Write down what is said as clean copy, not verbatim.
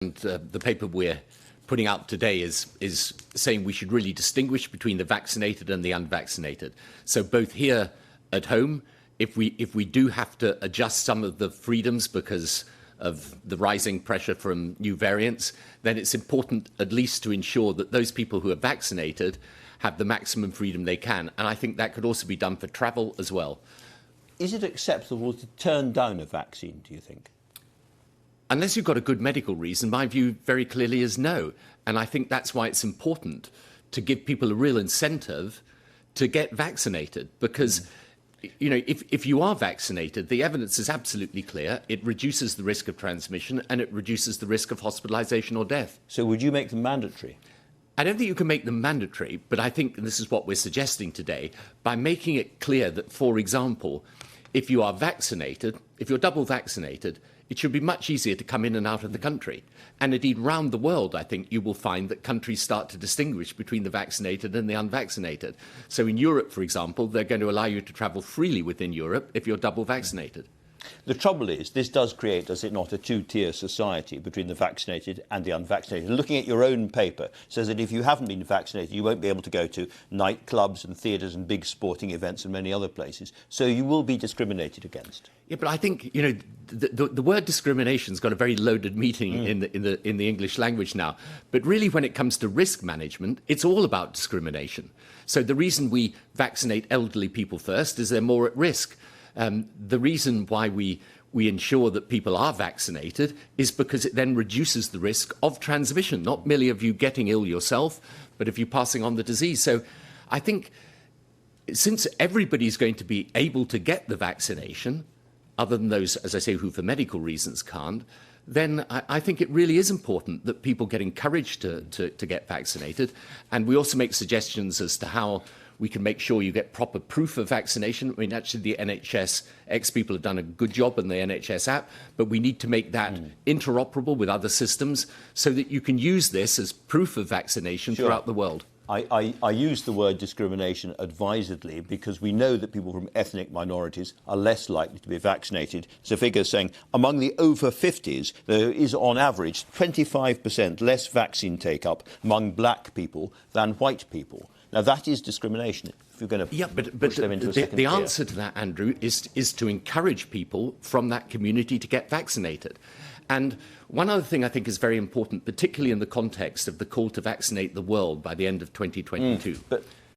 The paper we're putting out today is saying we should really distinguish between the vaccinated and the unvaccinated. So both here at home, if we do have to adjust some of the freedoms because of the rising pressure from new variants, then it's important at least to ensure that those people who are vaccinated have the maximum freedom they can. And I think that could also be done for travel as well. Is it acceptable to turn down a vaccine, do you think? Unless you've got a good medical reason, my view very clearly is no. And I think that's why it's important to give people a real incentive to get vaccinated. Because, you know, if you are vaccinated, the evidence is absolutely clear. It reduces the risk of transmission and it reduces the risk of hospitalisation or death. So would you make them mandatory? I don't think you can make them mandatory, but I think, and this is what we're suggesting today, by making it clear that, for example, if you are vaccinated, if you're double vaccinated, it should be much easier to come in and out of the country. And indeed, round the world, I think you will find that countries start to distinguish between the vaccinated and the unvaccinated. So in Europe, for example, they're going to allow you to travel freely within Europe if you're double vaccinated. The trouble is, this does create, does it not, a two-tier society between the vaccinated and the unvaccinated. Looking at your own paper, says that if you haven't been vaccinated, you won't be able to go to nightclubs and theatres and big sporting events and many other places. So you will be discriminated against. Yeah, but I think, you know, the word discrimination's got a very loaded meaning in the English language now. But really, when it comes to risk management, it's all about discrimination. So the reason we vaccinate elderly people first is they're more at risk. The reason why we ensure that people are vaccinated is because it then reduces the risk of transmission, not merely of you getting ill yourself, but of you passing on the disease. So I think since everybody's going to be able to get the vaccination, other than those, as I say, who for medical reasons can't, then I think it really is important that people get encouraged to get vaccinated. And we also make suggestions as to how we can make sure you get proper proof of vaccination. I mean, actually, the NHS ex-people have done a good job in the NHS app, but we need to make that interoperable with other systems so that you can use this as proof of vaccination throughout the world. I use the word discrimination advisedly because we know that people from ethnic minorities are less likely to be vaccinated. So figures saying among the over 50s, there is on average 25% less vaccine take-up among black people than white people. Now, that is discrimination if you're going to push them into a second the tier. answer to that, Andrew, is to encourage people from that community to get vaccinated. And one other thing I think is very important, particularly in the context of the call to vaccinate the world by the end of 2022. But